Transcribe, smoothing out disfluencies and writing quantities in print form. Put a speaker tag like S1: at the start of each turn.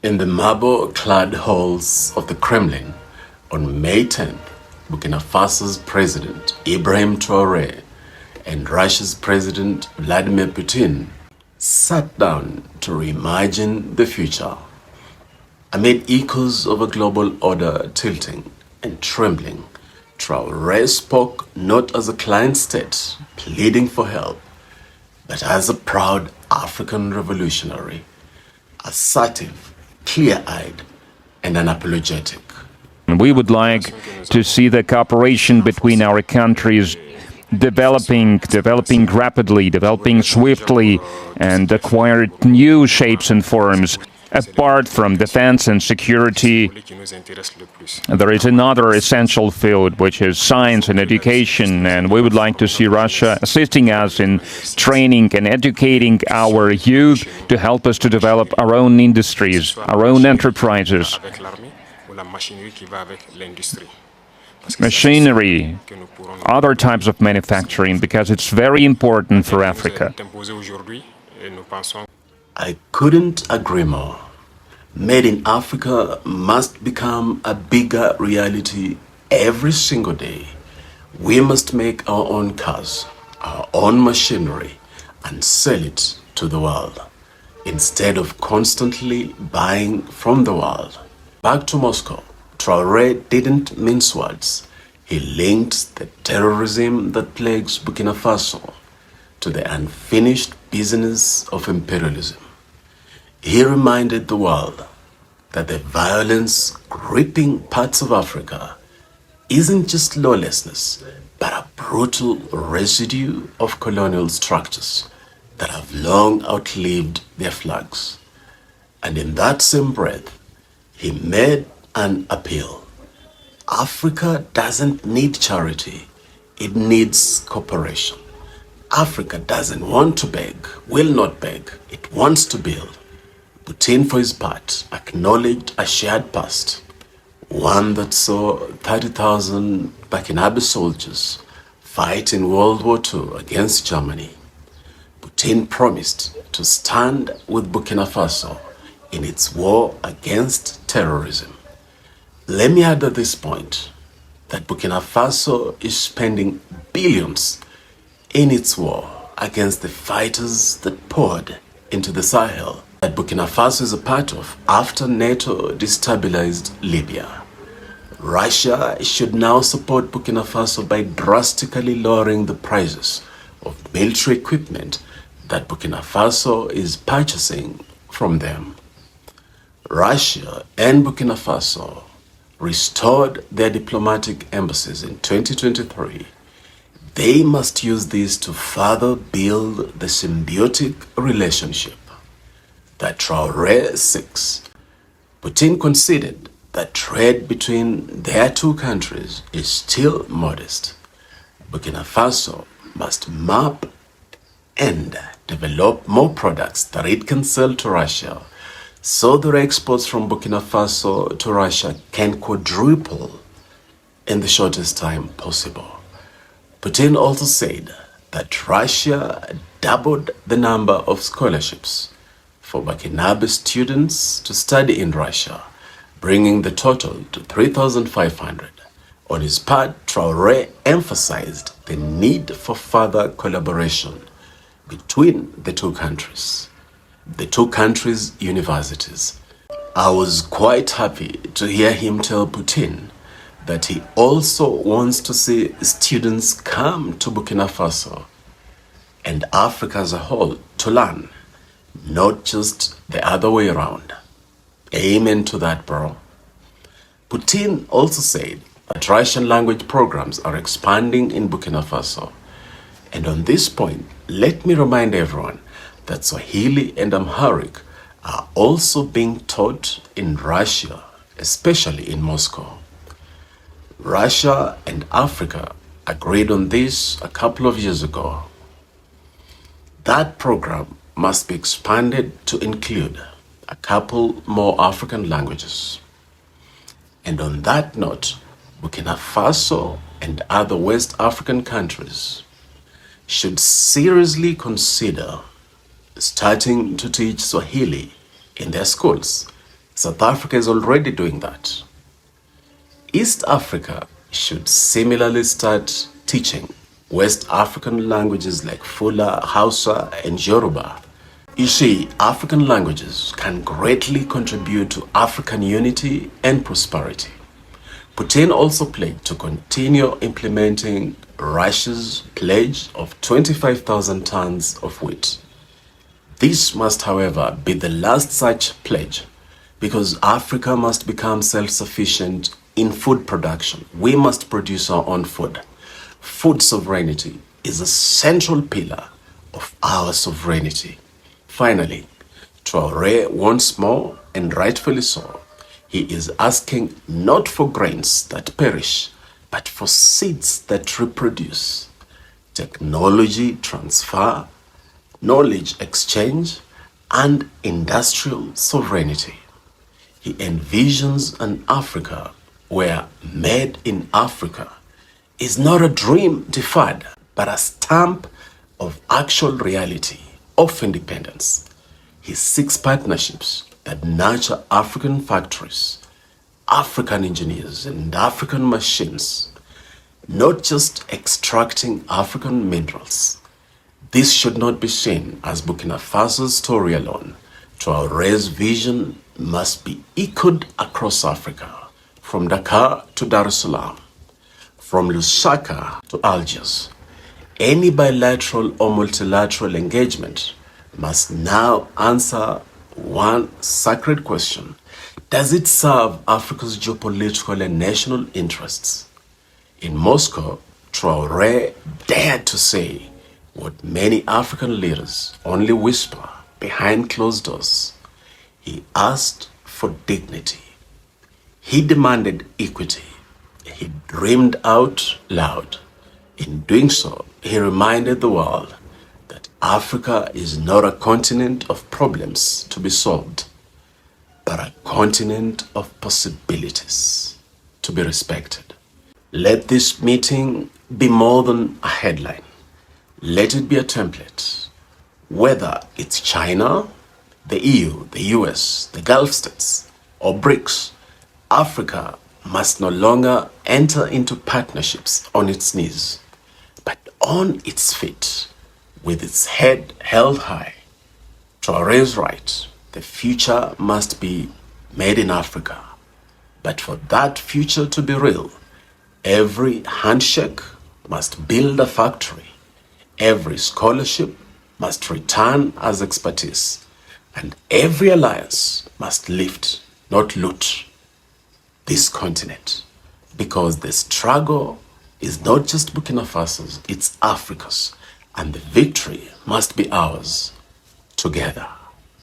S1: In the marble-clad halls of the Kremlin on May 10th, Burkina Faso's President Ibrahim Traoré and Russia's President Vladimir Putin sat down to reimagine the future. Amid echoes of a global order tilting and trembling, Traoré spoke not as a client state pleading for help, but as a proud African revolutionary, assertive, clear-eyed, and unapologetic.
S2: We would like to see the cooperation between our countries developing rapidly, developing swiftly, and acquire new shapes and forms. Apart from defense and security, there is another essential field, which is science and education, and we would like to see Russia assisting us in training and educating our youth to help us to develop our own industries, our own enterprises. Machinery, other types of manufacturing, because it's very important for Africa.
S1: I couldn't agree more. Made in Africa must become a bigger reality every single day. We must make our own cars, our own machinery, and sell it to the world, instead of constantly buying from the world. Back to Moscow, Traoré didn't mince words. He linked the terrorism that plagues Burkina Faso to the unfinished business of imperialism. He reminded the world that the violence gripping parts of Africa isn't just lawlessness, but a brutal residue of colonial structures that have long outlived their flags. And in that same breath, he made an appeal. Africa doesn't need charity, it needs cooperation. Africa doesn't want to beg, will not beg, it wants to build. Putin, for his part, acknowledged a shared past, one that saw 30,000 Burkinabe soldiers fight in World War II against Germany. Putin promised to stand with Burkina Faso in its war against terrorism. Let me add at this point that Burkina Faso is spending billions in its war against the fighters that poured into the Sahel that Burkina Faso is a part of after NATO destabilized Libya. Russia should now support Burkina Faso by drastically lowering the prices of military equipment that Burkina Faso is purchasing from them. Russia and Burkina Faso restored their diplomatic embassies in 2023. They must use this to further build the symbiotic relationship that Traoré seeks. Putin conceded that trade between their two countries is still modest. Burkina Faso must map and develop more products that it can sell to Russia, so their exports from Burkina Faso to Russia can quadruple in the shortest time possible. Putin also said that Russia doubled the number of scholarships for Burkinabe students to study in Russia, bringing the total to 3,500. On his part, Traoré emphasized the need for further collaboration between the two countries' universities. I was quite happy to hear him tell Putin that he also wants to see students come to Burkina Faso and Africa as a whole to learn, not just the other way around. Amen to that, bro. Putin also said that Russian language programs are expanding in Burkina Faso. And on this point, let me remind everyone that Swahili and Amharic are also being taught in Russia, especially in Moscow. Russia and Africa agreed on this a couple of years ago. That program must be expanded to include a couple more African languages. And on that note, Burkina Faso and other West African countries should seriously consider starting to teach Swahili in their schools, South Africa is already doing that. East Africa should similarly start teaching West African languages like Fula, Hausa, and Yoruba. You see, African languages can greatly contribute to African unity and prosperity. Putin also pledged to continue implementing Russia's pledge of 25,000 tons of wheat. This must, however, be the last such pledge, because Africa must become self-sufficient in food production. We must produce our own food. Food sovereignty is a central pillar of our sovereignty. Finally, Traoré once more, and rightfully so, he is asking not for grains that perish, but for seeds that reproduce. Technology transfer, knowledge exchange, and industrial sovereignty. He envisions an Africa where made in Africa is not a dream deferred, but a stamp of actual reality of independence. He seeks partnerships that nurture African factories, African engineers, and African machines, not just extracting African minerals. This should not be seen as Burkina Faso's story alone. Traoré's vision must be echoed across Africa, from Dakar to Dar es Salaam, from Lusaka to Algiers. Any bilateral or multilateral engagement must now answer one sacred question: does it serve Africa's geopolitical and national interests? In Moscow, Traoré dared to say what many African leaders only whisper behind closed doors. He asked for dignity. He demanded equity. He dreamed out loud. In doing so, he reminded the world that Africa is not a continent of problems to be solved, but a continent of possibilities to be respected. Let this meeting be more than a headline. Let it be a template. Whether it's China, the EU, the US, the Gulf states, or BRICS, Africa must no longer enter into partnerships on its knees, but on its feet, with its head held high. Traoré is right. The future must be made in Africa. But for that future to be real, every handshake must build a factory. Every scholarship must return as expertise. And every alliance must lift, not loot, this continent. Because the struggle is not just Burkina Faso's, it's Africa's. And the victory must be ours together.